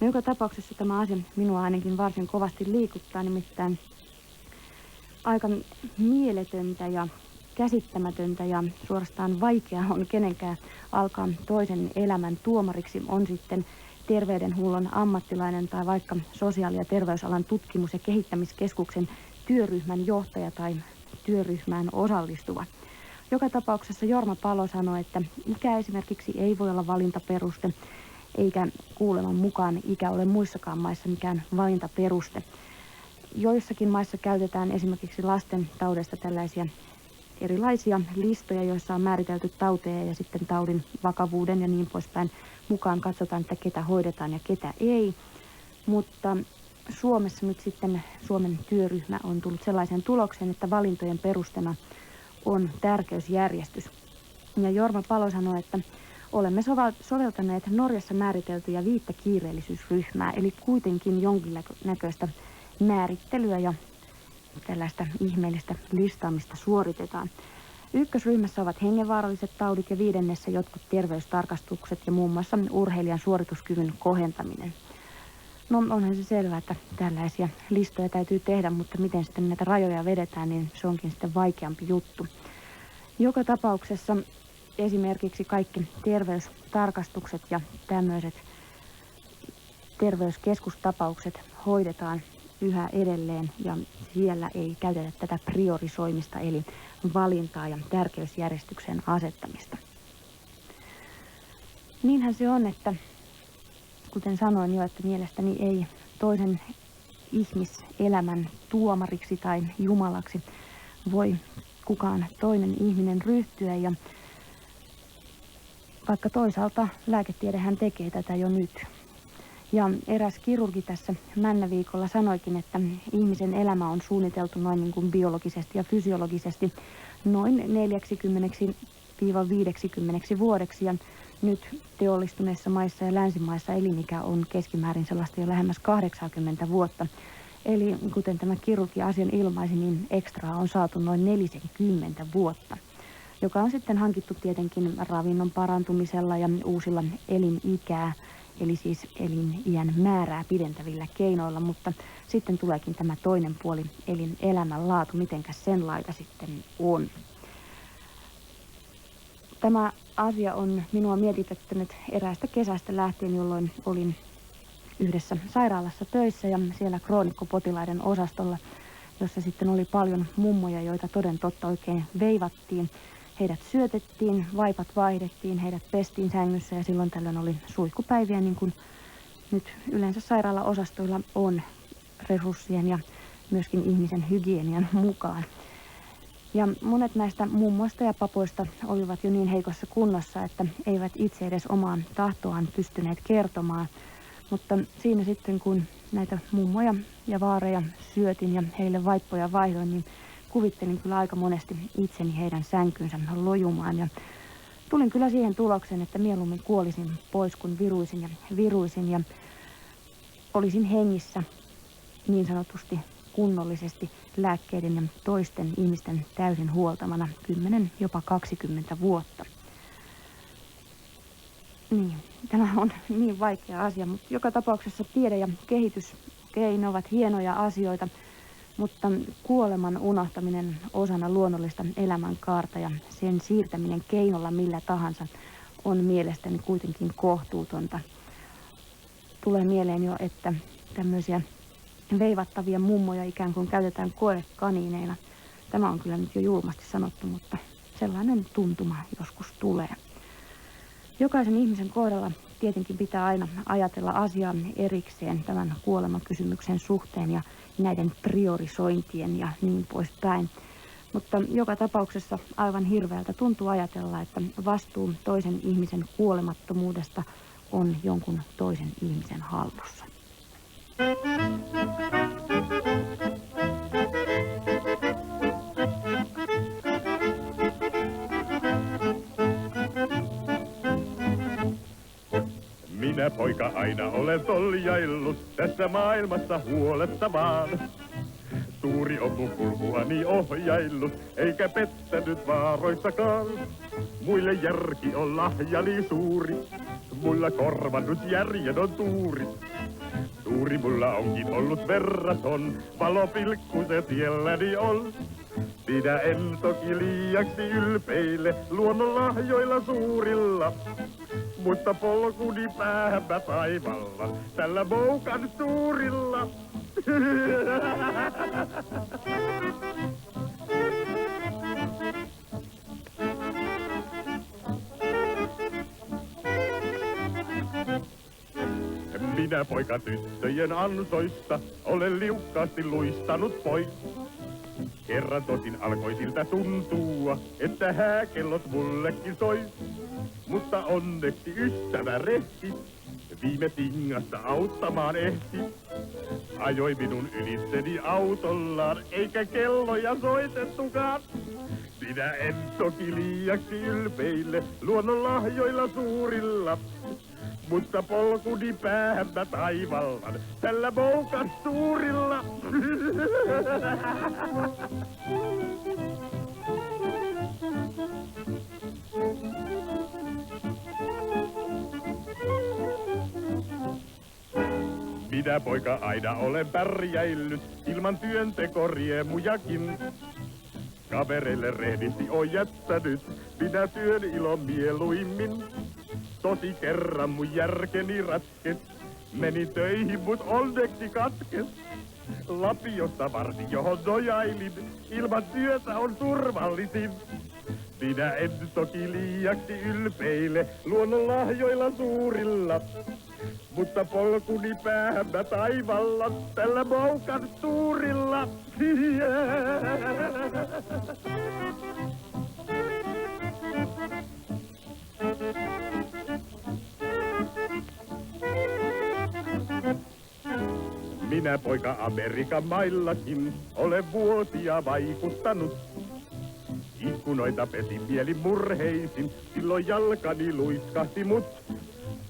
Joka tapauksessa tämä asia minua ainakin varsin kovasti liikuttaa, nimittäin aika mieletöntä ja käsittämätöntä ja suorastaan vaikeaa on kenenkään alkaa toisen elämän tuomariksi, on sitten terveydenhuollon ammattilainen tai vaikka sosiaali- ja terveysalan tutkimus- ja kehittämiskeskuksen työryhmän johtaja tai työryhmään osallistuva. Joka tapauksessa Jorma Palo sanoi, että ikä esimerkiksi ei voi olla valintaperuste, eikä kuuleman mukaan ikä ole muissakaan maissa mikään valintaperuste. Joissakin maissa käytetään esimerkiksi lasten taudeista tällaisia erilaisia listoja, joissa on määritelty tauteja ja sitten taudin vakavuuden ja niin poispäin mukaan katsotaan, että ketä hoidetaan ja ketä ei. Mutta Suomessa nyt sitten Suomen työryhmä on tullut sellaiseen tulokseen, että valintojen perustana on tärkeysjärjestys. Ja Jorma Palo sanoi, että olemme soveltaneet Norjassa määriteltyjä 5 kiireellisyysryhmää, eli kuitenkin jonkinnäköistä määrittelyä ja tällaista ihmeellistä listaamista suoritetaan. Ykkösryhmässä ovat hengenvaaralliset taudit ja 5. jotkut terveystarkastukset ja muun muassa urheilijan suorituskyvyn kohentaminen. No onhan se selvää, että tällaisia listoja täytyy tehdä, mutta miten sitten näitä rajoja vedetään, niin se onkin sitten vaikeampi juttu. Joka tapauksessa esimerkiksi kaikki terveystarkastukset ja tämmöiset terveyskeskustapaukset hoidetaan yhä edelleen ja siellä ei käytetä tätä priorisoimista eli valintaa ja tärkeysjärjestyksen asettamista. Niinhän se on, että kuten sanoin jo, että mielestäni ei toisen ihmiselämän tuomariksi tai jumalaksi voi kukaan toinen ihminen ryhtyä ja vaikka toisaalta lääketiedehän tekee tätä jo nyt. Ja eräs kirurgi tässä Männäviikolla sanoikin, että ihmisen elämä on suunniteltu noin niin kuin biologisesti ja fysiologisesti noin 40–50 vuodeksi. Ja nyt teollistuneissa maissa ja länsimaissa elinikä on keskimäärin sellaista jo lähemmäs 80 vuotta. Eli kuten tämä kirurgi asian ilmaisi, niin ekstraa on saatu noin 40 vuotta, joka on sitten hankittu tietenkin ravinnon parantumisella ja uusilla elinikää, eli siis eliniän määrää pidentävillä keinoilla, mutta sitten tuleekin tämä toinen puoli, eli elämänlaatu, mitenkäs sen laita sitten on. Tämä asia on minua mietityttänyt eräästä kesästä lähtien, jolloin olin yhdessä sairaalassa töissä ja siellä kroonikkopotilaiden osastolla, jossa sitten oli paljon mummoja, joita toden totta oikein veivattiin. Heidät syötettiin, vaipat vaihdettiin, heidät pestiin sängyssä ja silloin tällöin oli suihkupäiviä, niin kuin nyt yleensä sairaalaosastoilla on resurssien ja myöskin ihmisen hygienian mukaan. Ja monet näistä mummoista ja papoista olivat jo niin heikossa kunnossa, että eivät itse edes omaa tahtoaan pystyneet kertomaan. Mutta siinä sitten, kun näitä mummoja ja vaareja syötin ja heille vaippoja vaihdoin, niin kuvittelin kyllä aika monesti itseni heidän sänkynsä lojumaan. Ja tulin kyllä siihen tulokseen, että mieluummin kuolisin pois, kun viruisin ja olisin hengissä niin sanotusti kunnollisesti lääkkeiden ja toisten ihmisten täysin huoltamana 10, jopa 20 vuotta. Niin, tämä on niin vaikea asia, mutta joka tapauksessa tiede ja kehitys ne ovat hienoja asioita, mutta kuoleman unohtaminen osana luonnollista elämänkaarta ja sen siirtäminen keinolla millä tahansa on mielestäni kuitenkin kohtuutonta. Tulee mieleen jo, että tämmöisiä veivattavia mummoja ikään kuin käytetään koekaniineina. Tämä on kyllä nyt jo julmasti sanottu, mutta sellainen tuntuma joskus tulee. Jokaisen ihmisen kohdalla tietenkin pitää aina ajatella asiaa erikseen tämän kuolemankysymyksen suhteen ja näiden priorisointien ja niin poispäin. Mutta joka tapauksessa aivan hirveältä tuntuu ajatella, että vastuu toisen ihmisen kuolemattomuudesta on jonkun toisen ihmisen hallussa. Minä poika aina olen toljaillut tässä maailmassa huoletta vaan. Suuri on mun kulkuani ohjaillut, eikä pettänyt vaaroissakaan. Muille järki on lahjani suuri, muilla korvannut järjen on tuuri. Suuri mulla onkin ollut verraton, valopilkku se tielläni on. Minä en toki liiaksi ylpeile luonnon lahjoilla suurilla, mutta polkuni päähän mä taivallan tällä moukan suurilla. Minä poika tyttöjen ansoista olen liukkaasti luistanut pois. Kerran tosin alkoi siltä tuntua, että hääkellot mullekin soi. Mutta onneksi ystävä rehti viime tingasta auttamaan ehti. Ajoi minun ylitseni autollaan, eikä kelloja soitettukaan. Minä en toki liiaksi ylpeille luonnon lahjoilla suurilla, mutta polkuni päähän mä taivallan tällä moukan suurilla. Minä poika aina olen pärjäillyt ilman työntekoriemujakin. Kavereille rehdisti on jättänyt minä työn ilon mieluimmin. Tosi kerran mun järkeni ratkes, meni töihin mut onneksi katkes. Lapiosta varsin johon nojailin, ilman työtä on turvallisin. Minä en toki liiaksi ylpeile luonnon lahjoilla suurilla, mutta polkuni päähän mä taivallan tällä moukan suurilla. Minä poika Amerikan maillakin olen vuosia vaikuttanut. Ikkunoita pesin mielin murheisin, silloin jalkani luiskahti mut.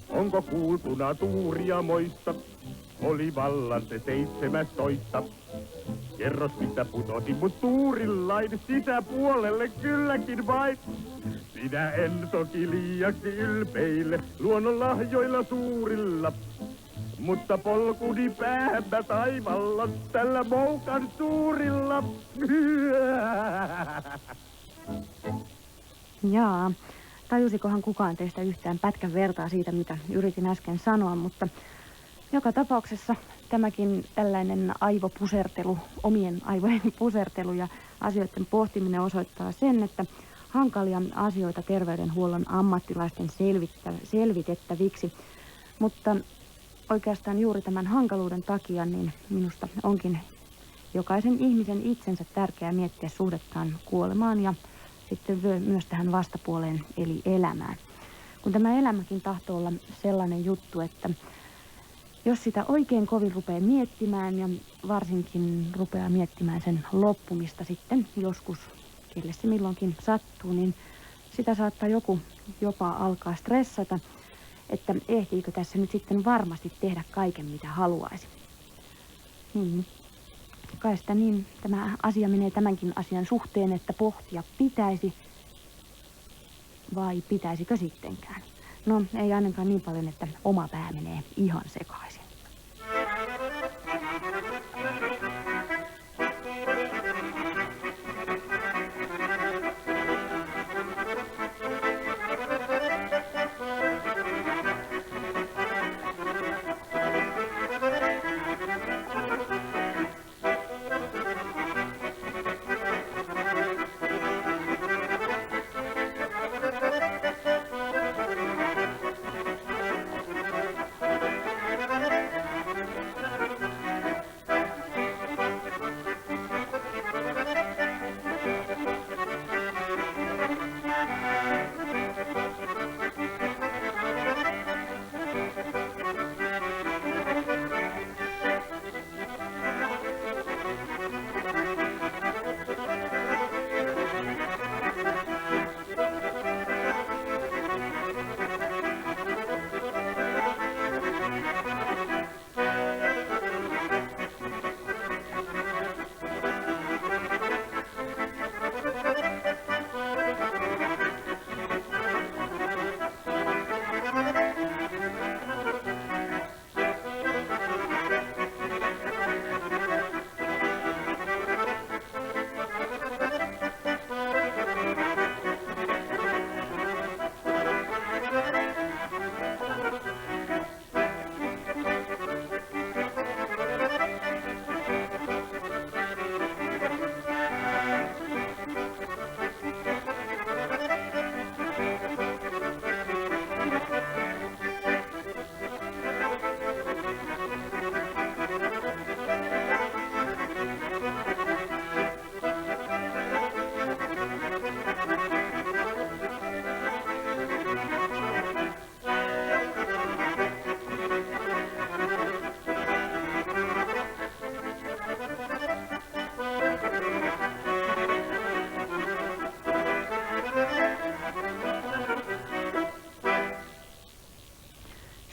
Onko kuultuna tuuria moista? Oli vallan se 17. Kerros mistä putosi mut tuurillain sisäpuolelle kylläkin vain. Minä en toki liiaksi ylpeile luonnon lahjoilla suurilla, mutta polkuni päähän mä taivallan tällä moukan suurilla. Jaa, tajusikohan kukaan teistä yhtään pätkän vertaa siitä, mitä yritin äsken sanoa, mutta joka tapauksessa tämäkin tällainen aivopusertelu, omien aivojen pusertelu ja asioiden pohtiminen osoittaa sen, että hankalia asioita terveydenhuollon ammattilaisten selvitettäviksi, mutta oikeastaan juuri tämän hankaluuden takia niin minusta onkin jokaisen ihmisen itsensä tärkeää miettiä suhdettaan kuolemaan ja sitten myös tähän vastapuoleen eli elämään. Kun tämä elämäkin tahtoo olla sellainen juttu, että jos sitä oikein kovin rupeaa miettimään ja varsinkin rupeaa miettimään sen loppumista sitten joskus, kelle se milloinkin sattuu, niin sitä saattaa joku jopa alkaa stressata, että ehtiikö tässä nyt sitten varmasti tehdä kaiken mitä haluaisi. Niin. Kai sitä niin tämä asia menee tämänkin asian suhteen, että pohtia pitäisi vai pitäisikö sittenkään. No ei ainakaan niin paljon, että oma pää menee ihan sekaisin.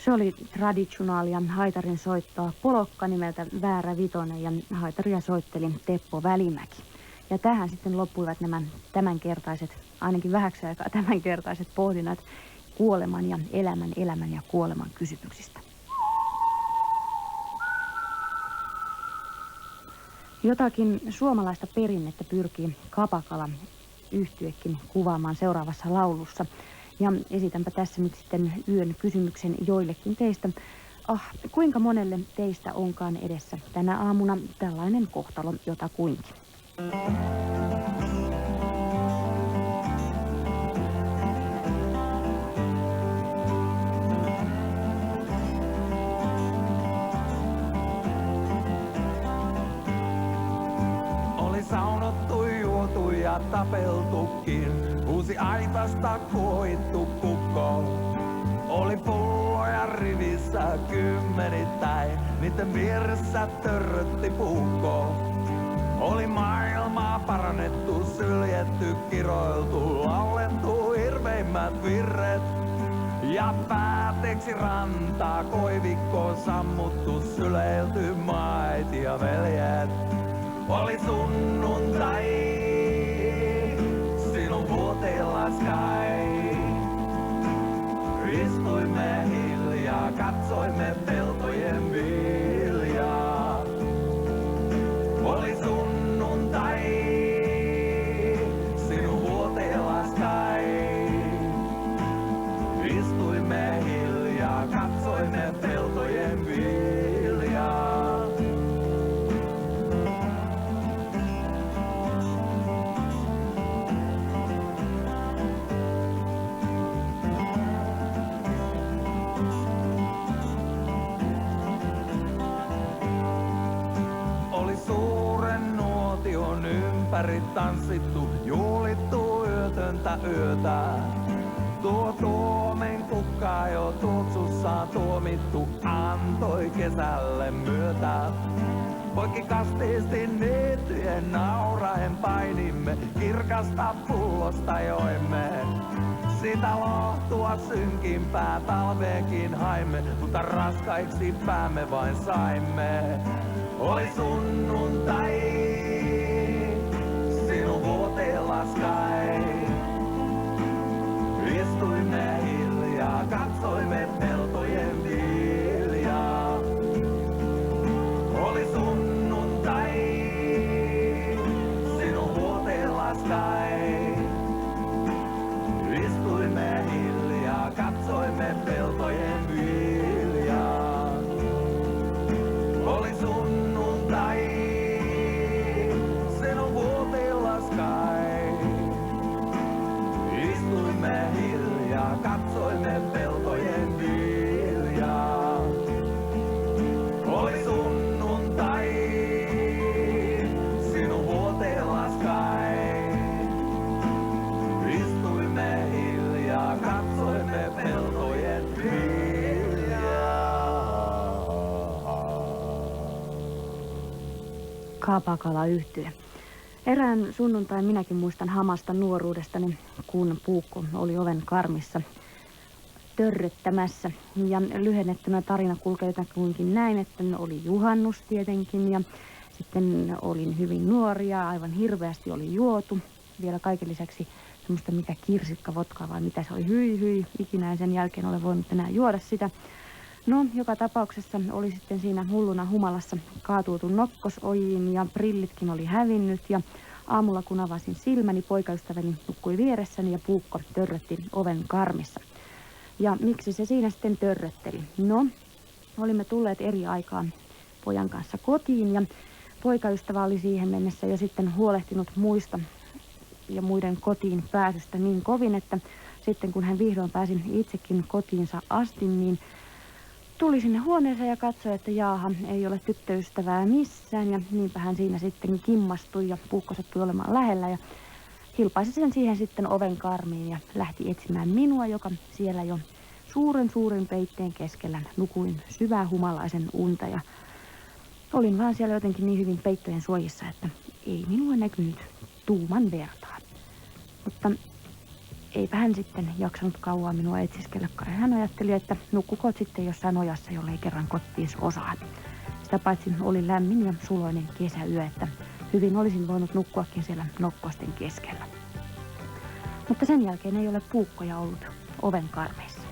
Se oli traditionaalia haitarin soittoa polokka nimeltä Väärä Vitonen ja haitaria soitteli Teppo Välimäki. Ja tähän sitten loppuivat nämä tämänkertaiset, ainakin vähäksi aikaa tämänkertaiset pohdinnat kuoleman ja elämän ja kuoleman kysymyksistä. Jotakin suomalaista perinnettä pyrkii Kapakala -yhtyekin kuvaamaan seuraavassa laulussa. Ja esitänpä tässä nyt sitten yön kysymyksen joillekin teistä. Kuinka monelle teistä onkaan edessä tänä aamuna tällainen kohtalo jotakuinkin? Oli saunottu, juotu ja tapeltukin, uusi aitasta kuohittu kukko. Oli pulloja rivissä kymmenittäin, niiden vieressä törrötti puukko. Oli maailmaa parannettu, syljetty, kiroiltu, laulettu hirveimmät virret. Ja päätteeksi rantaa koivikkoon sammuttu, syleilty maat ja veljet. Oli sunnuntai, sinun vuoteellas kai. Istuimme hiljaa, katsoimme peltojen viljaa. Oli sunnuntai, sinun vuoteellas kai. Istuimme hiljaa, katsoimme peltojen viljaa. Suuren nuotion ympäri tanssittu, juhlittu yötöntä yötä. Tuo tuomen kukka jo tuoksussaan tuomittu, antoi kesälle myötä. Poikki kastiisti niittyjen nauraen painimme, kirkasta pullosta joimme. Sitä lohtua synkimpää talveenkin haimme, mutta raskaiksi päämme vain saimme. Oli sunnuntai, sinun vuoteellas kai. Istuimme hiljaa, katsoimme peltojen viljaa. Oli sunnuntai, sinun vuoteellas kai. Istuimme hiljaa, katsoimme peltojen viljaa. Oli sunnuntai, sinun vuoteellas kai. Istuimme hiljaa, katsoimme peltojen viljaa. Oli sunnuntai, sinun vuoteellas kai. Istuimme hiljaa, katsoimme peltojen viljaa. Kapakala -yhtye. Erään sunnuntain minäkin muistan hamasta nuoruudestani, kun puukko oli oven karmissa törröttämässä. Ja lyhennettynä tarina kulkee jotakuinkin näin, että oli juhannus tietenkin ja sitten olin hyvin nuori ja aivan hirveästi oli juotu. Vielä kaiken lisäksi semmoista mikä kirsikkavodkaa vai mitä se oli, hyi, ikinä en sen jälkeen ole voinut enää juoda sitä. No, joka tapauksessa oli sitten siinä hulluna humalassa kaatuutu nokkosojiin ja brillitkin oli hävinnyt ja aamulla kun avasin silmäni, poikaystäväni nukkui vieressäni ja puukko törrötti oven karmissa. Ja miksi se siinä sitten törrötteli? No, olimme tulleet eri aikaan pojan kanssa kotiin ja poikaystävä oli siihen mennessä jo sitten huolehtinut muista ja muiden kotiin pääsystä niin kovin, että sitten kun hän vihdoin pääsi itsekin kotiinsa asti, niin tuli sinne huoneeseen ja katsoi, että jaaha, ei ole tyttöystävää missään ja niinpä hän siinä sitten kimmastui ja puukko sattui olemaan lähellä ja hilpaisi sen siihen sitten oven karmiin ja lähti etsimään minua, joka siellä jo suuren peitteen keskellä nukuin syvää humalaisen unta ja olin vaan siellä jotenkin niin hyvin peittojen suojissa, että ei minua näkynyt tuuman vertaa. Mutta eipä hän sitten jaksanut kauaa minua etsiskellä, kai hän ajatteli, että nukkukoot sitten jossain ojassa, jollei kerran kotiis osaa. Sitä paitsi oli lämmin ja suloinen kesäyö, että hyvin olisin voinut nukkuakin siellä nokkosten keskellä. Mutta sen jälkeen ei ole puukkoja ollut oven karmeissa.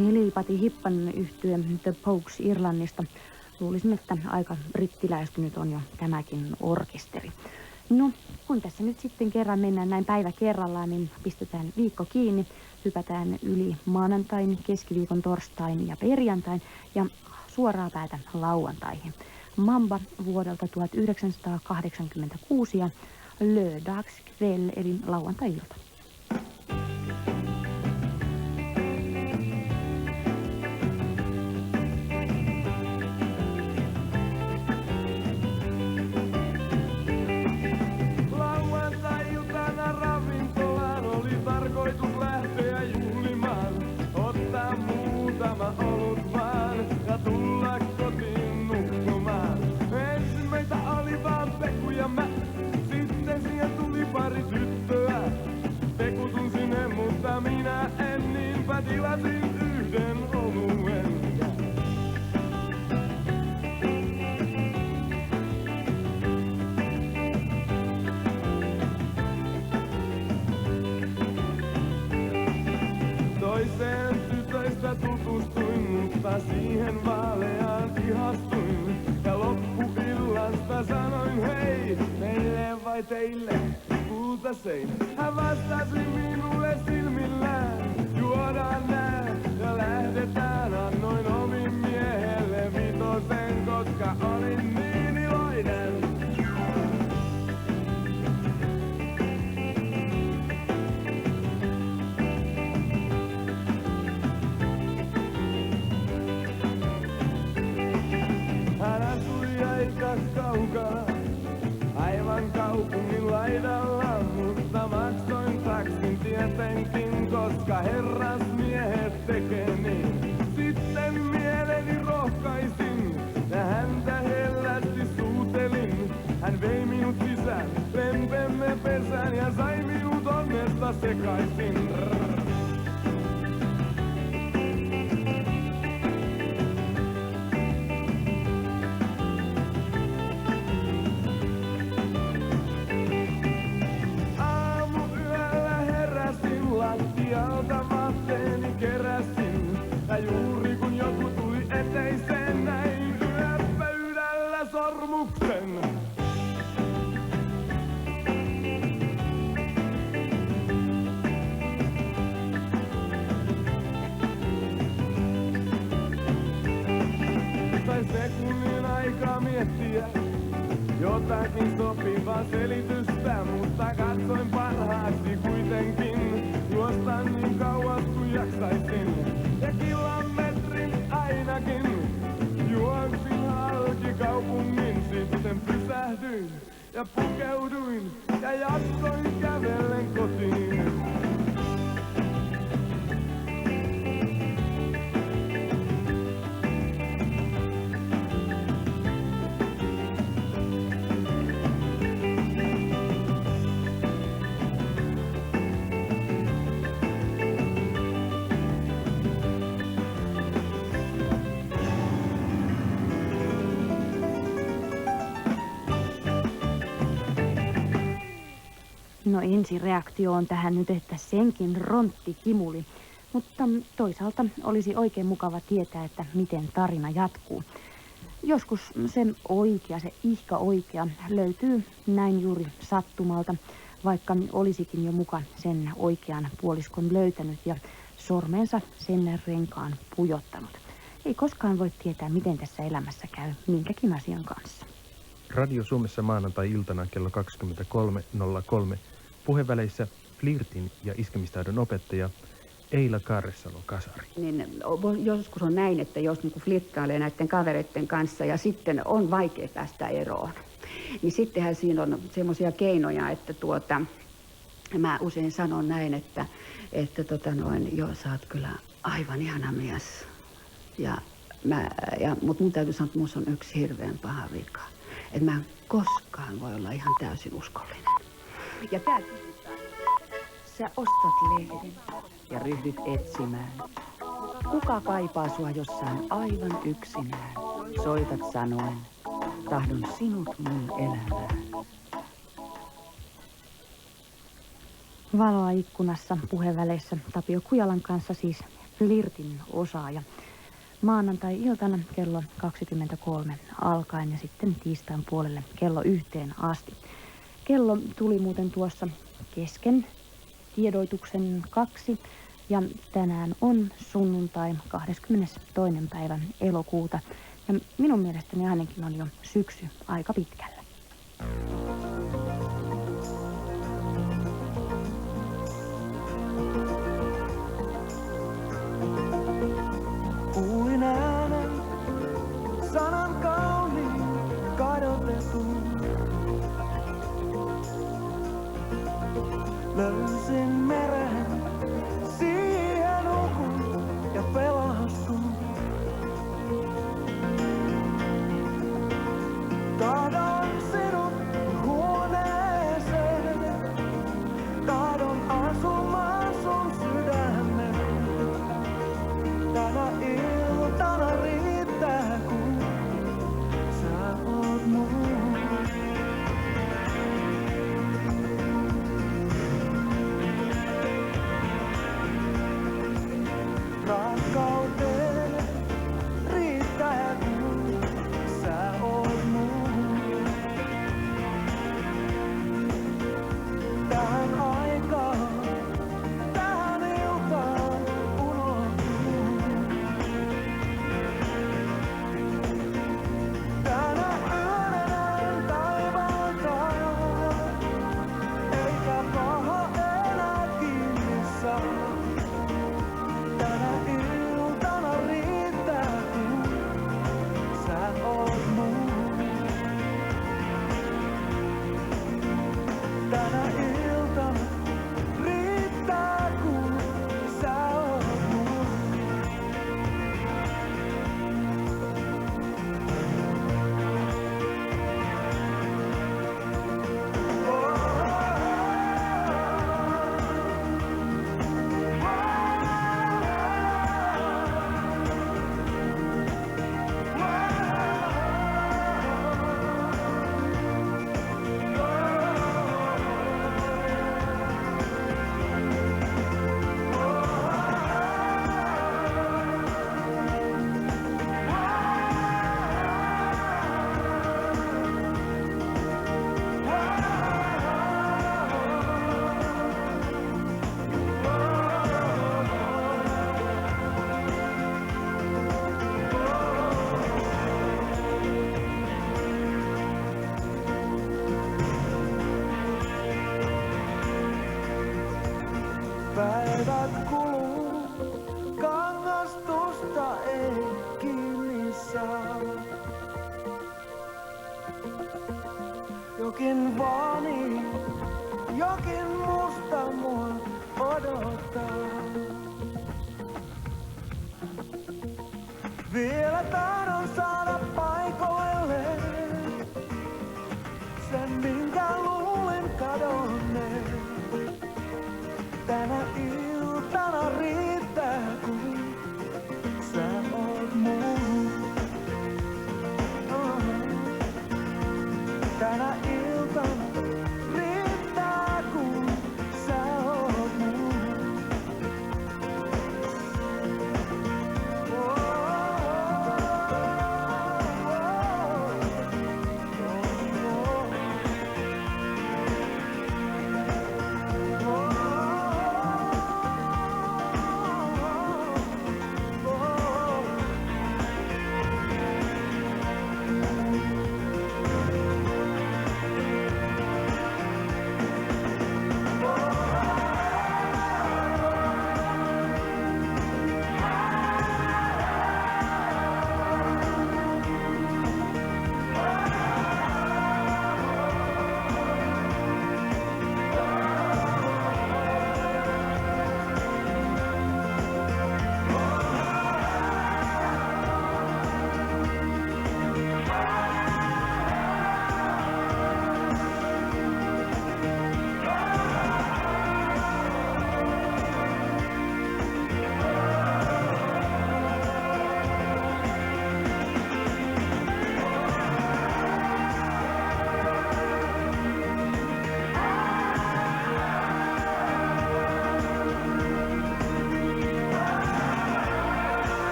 Hilipati Hippan yhtye The Pogues Irlannista. Luulisin, että aika brittiläistynyt on jo tämäkin orkesteri. No, kun tässä nyt sitten kerran mennään näin päivä kerrallaan, niin pistetään viikko kiinni. Hypätään yli maanantain, keskiviikon, torstain ja perjantain ja suoraan päätä lauantaihin. Mamba vuodelta 1986 ja Lördagskväll eli lauantai-ilta. Tilasin yhden oluen. Toiseen tytöistä tutustuin, mutta siihen vaaleaan ihastuin. Ja loppuillasta sanoin hei, meille vai teille kultasein. Hän vastasi minulle silmillään. Juodaan nää ja lähdetään, annoin omin miehelle vitosen, koska olin niin iloinen. sekunnin aikaa miettiä jotakin sopivaa selitystä, mutta katsoin parhaaksi kuitenkin juosta niin kauas kuin jaksaisin. Ja kilometrin ainakin juoksin halki kaupungin, sitten pysähdyin ja pukeuduin ja jatkoin kävellen kotiin. No ensireaktio on tähän nyt, että senkin rontti kimuli, mutta toisaalta olisi oikein mukava tietää, että miten tarina jatkuu. Joskus se oikea, se ihka oikea löytyy näin juuri sattumalta, vaikka olisikin jo muka sen oikean puoliskon löytänyt ja sormensa sen renkaan pujottanut. Ei koskaan voi tietää, miten tässä elämässä käy minkäkin asian kanssa. Radio Suomessa maanantai-iltana kello 23.03 puheväleissä flirtin ja iskemistaidon opettaja Eila Kaarresalo-Kasari. Niin joskus on näin, että jos niin flirttailee näiden kavereiden kanssa ja sitten on vaikea päästä eroon, niin sittenhän siinä on semmoisia keinoja, että mä usein sanon näin, että joo, sä oot kyllä aivan ihana mies. Mutta mun täytyy sanoa, että musta on yksi hirveän paha vika. Että mä en koskaan voi olla ihan täysin uskollinen. Ja tää sä ostat lehden ja ryhdyt etsimään. Kuka kaipaa sua jossain aivan yksinään? Soitat sanoen, tahdon sinut mun elämään. Valoa ikkunassa puheväleissä Tapio Kujalan kanssa, siis flirtin osaaja. Maanantai-iltana kello 23 alkaen ja sitten tiistain puolelle kello 1 asti. Kello tuli muuten tuossa kesken tiedoituksen 2 ja tänään on sunnuntai 22. päivä elokuuta ja minun mielestäni ainakin on jo syksy aika pitkällä. Kuulin äänen, sanan kauniin kadotetun. Löysin meren, siihen nukun ja pelastun. Tahdon sinut Jokin vaani, jokin musta mua odottaa. Vielä tahdon saada paikoille sen, minkä luulen kadonneen. Tänä iltana riittää, kun sä oot mun. Tänä iltana riittää, kun sä oot mun.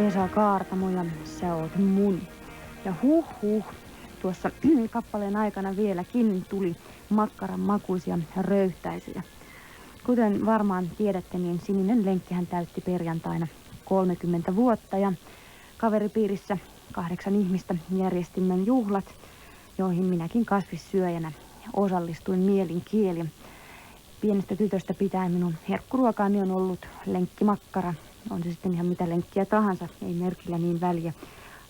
Esa Kaartamo ja Sä oot mun. Ja tuossa kappaleen aikana vieläkin tuli makkaran makuisia röyhtäisyjä. Kuten varmaan tiedätte, niin Sininen lenkkihän täytti perjantaina 30 vuotta ja kaveripiirissä 8 ihmistä järjestimme juhlat, joihin minäkin kasvissyöjänä osallistuin mielin kielin. Pienestä tytöstä pitäen minun herkkuruokaani on ollut lenkkimakkara. On se sitten ihan mitä lenkkiä tahansa, ei merkillä niin väliä.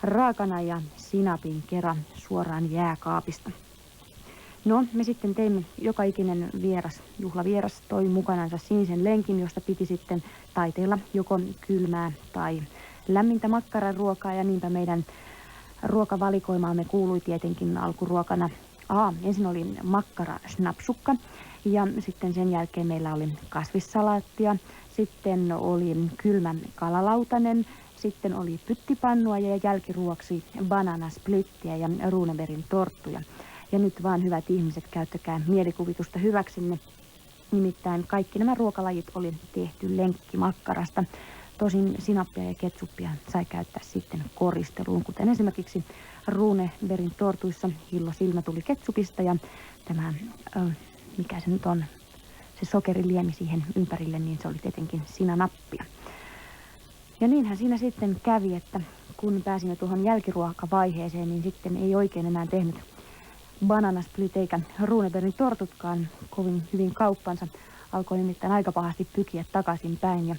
Raakana ja sinapin kera suoraan jääkaapista. No, me sitten teimme joka ikinen juhlavieras toi mukanansa sinisen lenkin, josta piti sitten taiteilla joko kylmää tai lämmintä makkararuokaa. Ja niinpä meidän ruokavalikoimaamme kuului tietenkin alkuruokana. Ensin oli makkara snapsukka ja sitten sen jälkeen meillä oli kasvissalaattia. Sitten oli kylmä kalalautanen, sitten oli pyttipannua ja jälkiruoksi bananasplittiä ja Runebergin torttuja. Ja nyt vaan hyvät ihmiset, käyttäkää mielikuvitusta hyväksenne. Nimittäin kaikki nämä ruokalajit oli tehty lenkkimakkarasta. Tosin sinappia ja ketsuppia sai käyttää sitten koristeluun, kuten esimerkiksi Runebergin tortuissa hillo silmä tuli ketsupista ja tämä, mikä se nyt on, se sokeriliemi siihen ympärille, niin se oli tietenkin sinanappia. Ja niinhän siinä sitten kävi, että kun pääsimme tuohon jälkiruokavaiheeseen, niin sitten ei oikein enää tehnyt bananasplit eikä Runebergin tortutkaan kovin hyvin kauppansa. Alkoi nimittäin aika pahasti pykiä takaisin päin ja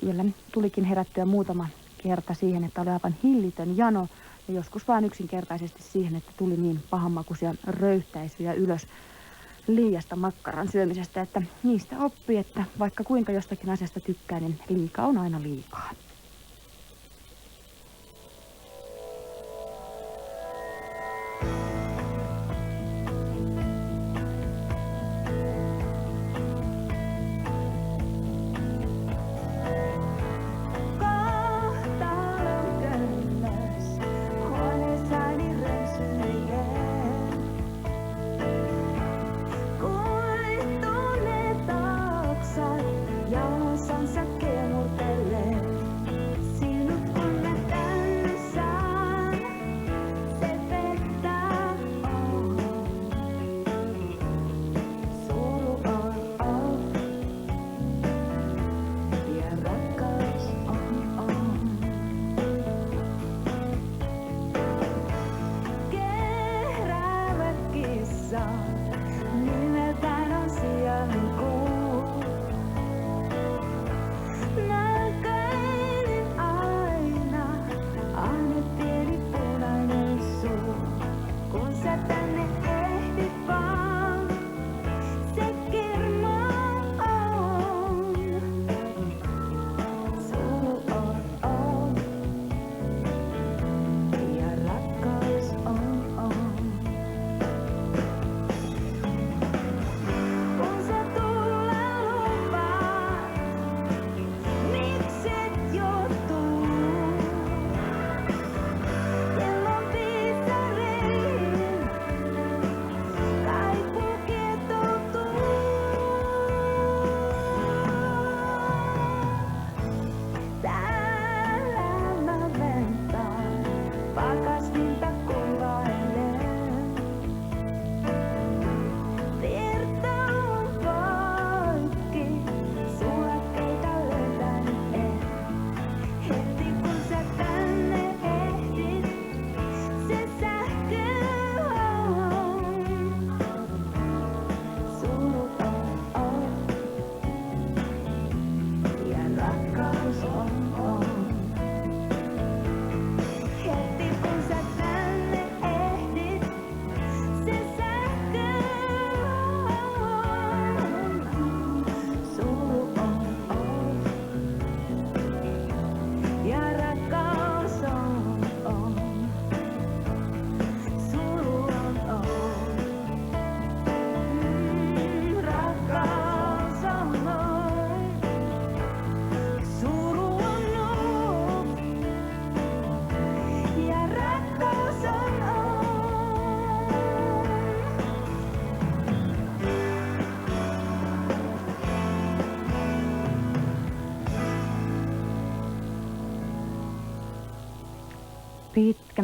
yöllä tulikin herättyä muutama kerta siihen, että oli aivan hillitön jano ja joskus vaan yksinkertaisesti siihen, että tuli niin pahanmakuisia röyhtäisyjä ylös liiasta makkaran syömisestä, että niistä oppii, että vaikka kuinka jostakin asiasta tykkää, niin liika on aina liikaa. Jalossansa kemurtelee.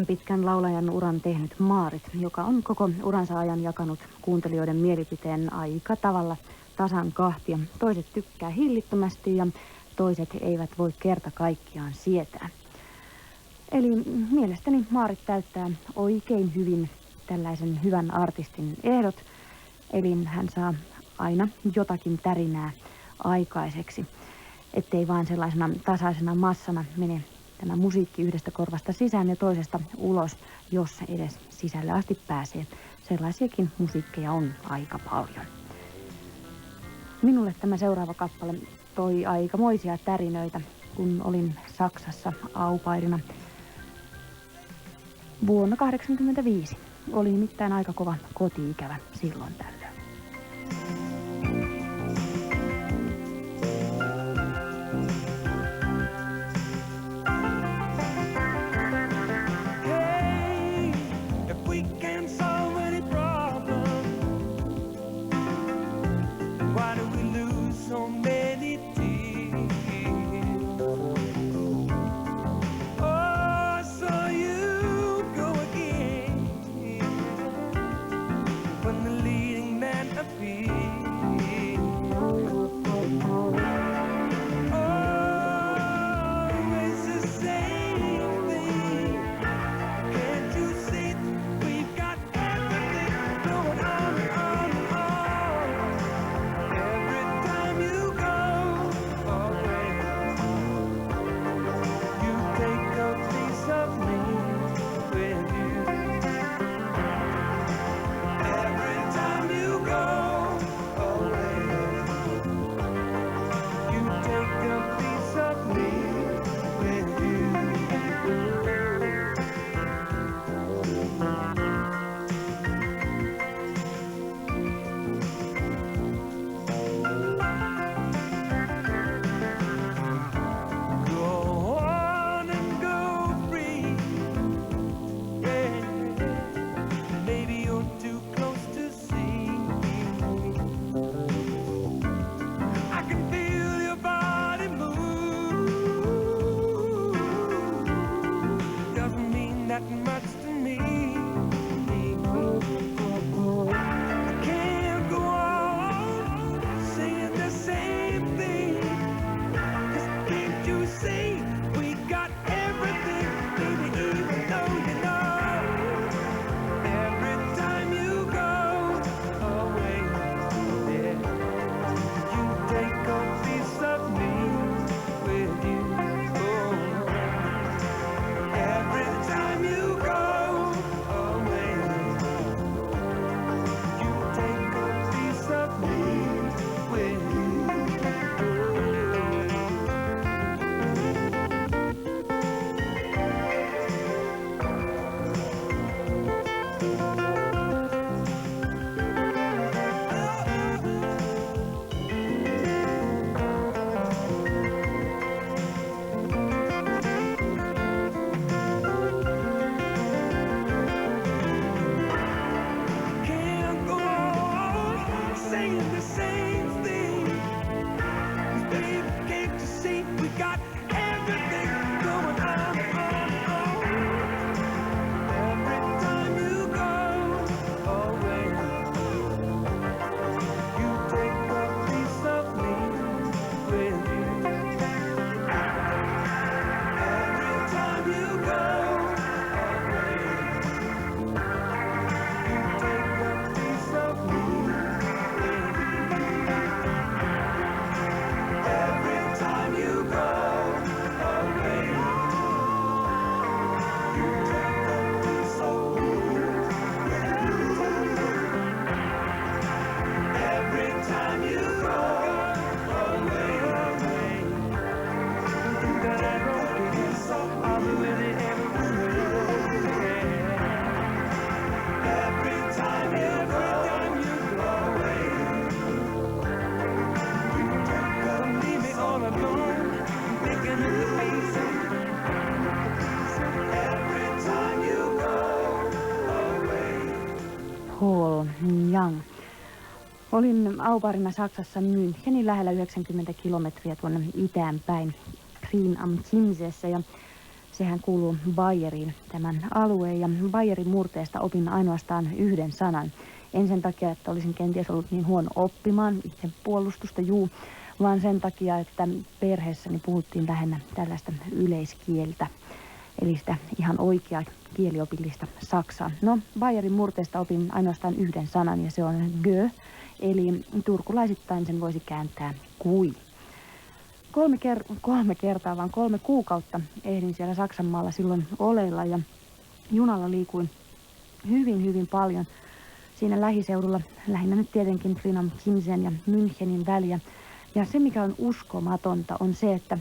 pitkän laulajan uran tehnyt Maarit, joka on koko uransa ajan jakanut kuuntelijoiden mielipiteen aika tavalla tasan kahtia. Toiset tykkää hillittömästi ja toiset eivät voi kerta kaikkiaan sietää. Eli mielestäni Maarit täyttää oikein hyvin tällaisen hyvän artistin ehdot, eli hän saa aina jotakin tärinää aikaiseksi, ettei vaan sellaisena tasaisena massana mene tämä musiikki yhdestä korvasta sisään ja toisesta ulos, jos edes sisälle asti pääsee. Sellaisiakin musiikkeja on aika paljon. Minulle tämä seuraava kappale toi aikamoisia tärinöitä, kun olin Saksassa aupairina vuonna 1985. Oli nimittäin aika kova koti-ikävä silloin tällöin. Hey, if we can solve any problem, why do we lose so many tears? Oh, so you go again when the leading man appears. Always the same thing. Can't you see we've got everything going on? Every time you go away, you take a piece of me with you. Every time you go away, you take a piece of me with you. Go on and go free. Yeah. Maybe you're too close to see. I can feel your body move. Doesn't mean that much to me. I can't go on saying the same thing. 'Cause can't you see we got everything, baby, even though you know every time you go away, yeah, you take a piece of me with you. Oh, every time you go away, you take a piece of me with you. Can't go on saying the same thing. 'Cause baby, can't you see we got everything going on? Every time you go away, you take a piece of me with you. Every time you go away, you take a piece of me with you. Every time you go away, you take a piece of me with you. Every time you go away, that I don't get so I'll do it every Every time you go away, you leave me all alone, thinking of the reason. Every time you go away. Paul Young. Olin aupairina Saksassa Münchenin lähellä 90 kilometriä tuonne itään päin Green am Chiemseessä ja Sehän kuuluu Bayeriin, tämän alueen, ja Bayerin murteesta opin ainoastaan yhden sanan. En sen takia, että olisin kenties ollut niin huono oppimaan itse puolustusta, vaan sen takia, että perheessäni puhuttiin lähinnä tällaista yleiskieltä, eli sitä ihan oikeaa kieliopillista saksaa. No, Bayerin murteesta opin ainoastaan yhden sanan, ja se on gö, eli turkulaisittain sen voisi kääntää kui. 3 kuukautta ehdin siellä Saksanmaalla silloin oleilla, ja junalla liikuin hyvin paljon siinä lähiseudulla, lähinnä nyt tietenkin Friedrichshain ja Münchenin väliä. Ja se, mikä on uskomatonta, on se, että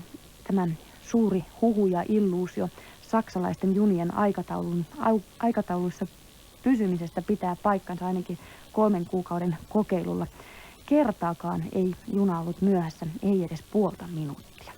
tämän suuri huhu ja illuusio saksalaisten junien aikatauluissa pysymisestä pitää paikkansa ainakin 3 kuukauden kokeilulla. Kertaakaan ei juna ollut myöhässä, ei edes puolta minuuttia.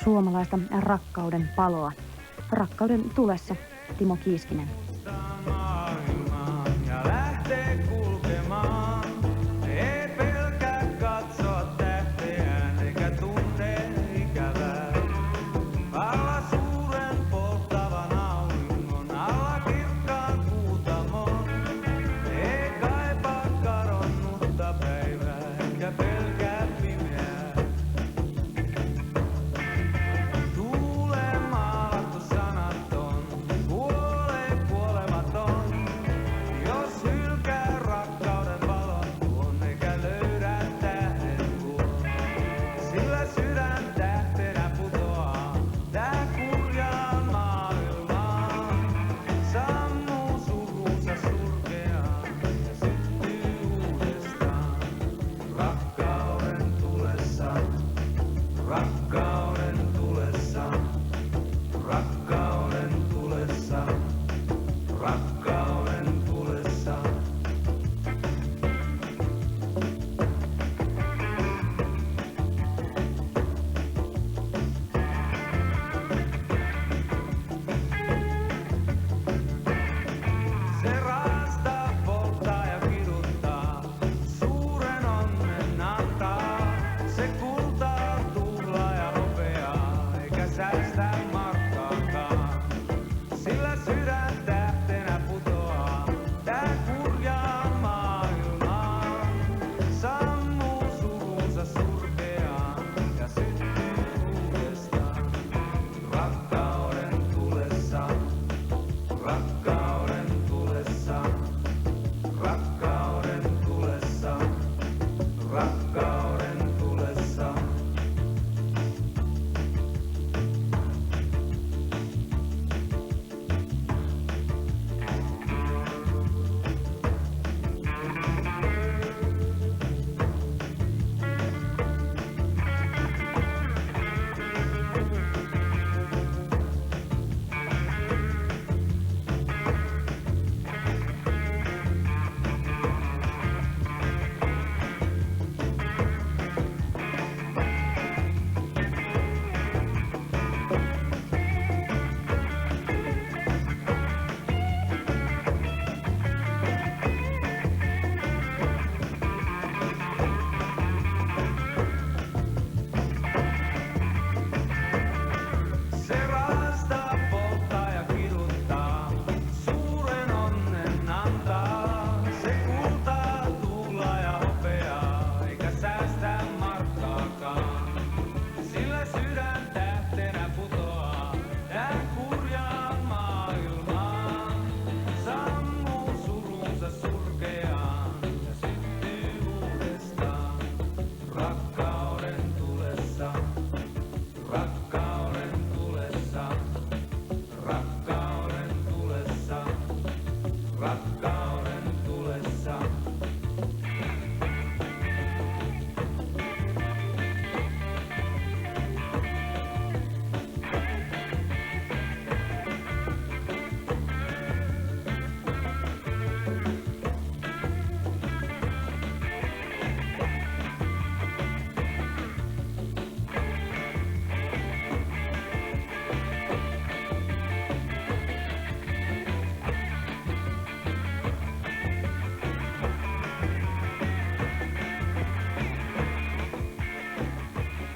Suomalaista rakkauden paloa. Rakkauden tulessa Timo Kiiskinen. Ja lähtee kulkemaan. Ei pelkää katsoa tähteään eikä tunne ikävää. Alla suuren polttavan auringon, alla kirkkaan kuutamon. Ei kaipaa kadonnutta päivää eikä pelkää pimeää. Tuuleen maalattu sanaton, puoleen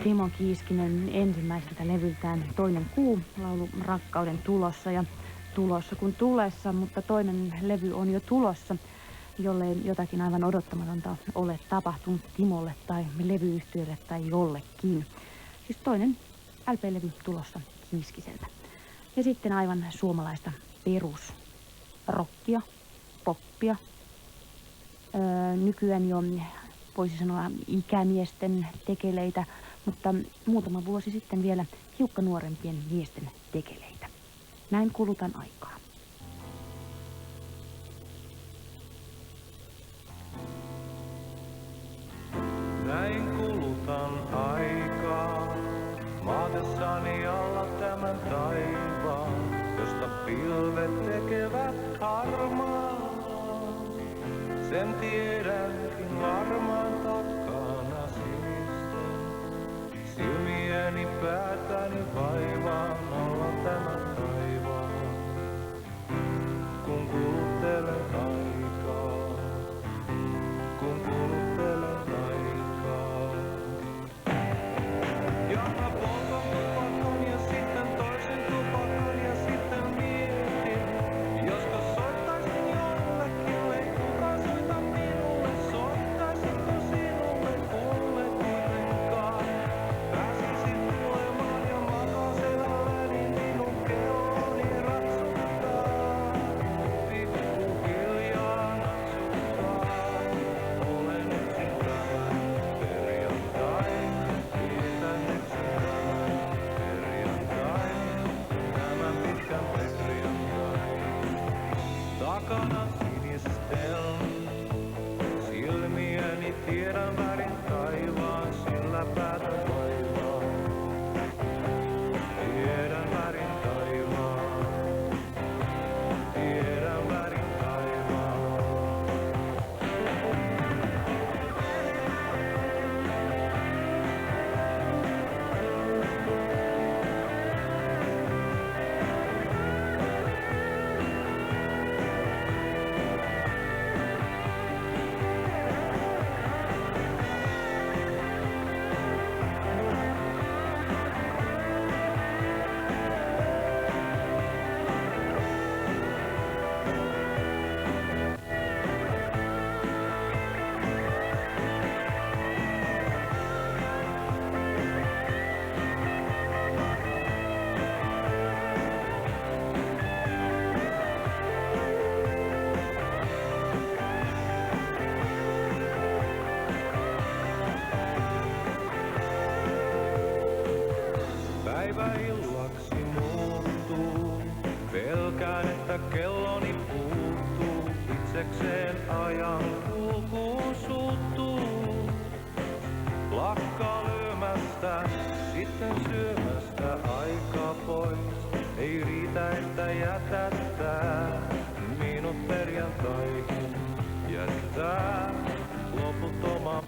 Timo Kiiskinen ensimmäiseltä levyltään Toinen kuu, laulu rakkauden tulossa ja tulossa kuin tulessa, mutta toinen levy on jo tulossa, jollei jotakin aivan odottamatonta ole tapahtunut Timolle tai levyyhtiölle tai jollekin. Siis toinen LP-levy tulossa Kiiskiseltä. Ja sitten aivan suomalaista perusrockia, poppia. Nykyään jo voisi sanoa ikämiesten tekeleitä, mutta muutama vuosi sitten vielä hiukka nuorempien miesten tekeleitä. Näin kulutan aikaa. Näin kulutan aikaa, maatessani alla tämän taivaan, josta pilvet tekevät harmaa. Sen tiedänkin varmaan takana sinisten, silmieni päätäni vaivaan alla tämän taivaan, kun kuluttelen aikaa, kun kuluttelen aikaa. Ja mä poltan tupakan ja sitten toisen tupakan ja sitten mietin, josko soittaisin jollekin, ei kukaan soita minulle, soittaisinko sinulle, kuule kuitenkaan. Pääsisin tulemaan ja makaa selälläni, minun kelloni ratsuttaa, pikkuhiljaa natsuttaa. Olen yksin tämän perjantai, kiitän yksin tämän perjantai, tämän pitkän perjantai. Takana sinisteln, silmiäni tiedän värin taivaan, sillä päätän vaivaan. Tiedän värin taivaan, tiedän värin taivaan. Päivä illaksi muuttuu, pelkään, että kelloni puuttuu, itsekseen ajan kulkuun suuttuu. Lakkaa lyömästä, sitten syömästä aikaa pois, ei riitä, että jätättää minut perjantaihin, jättää loputtoman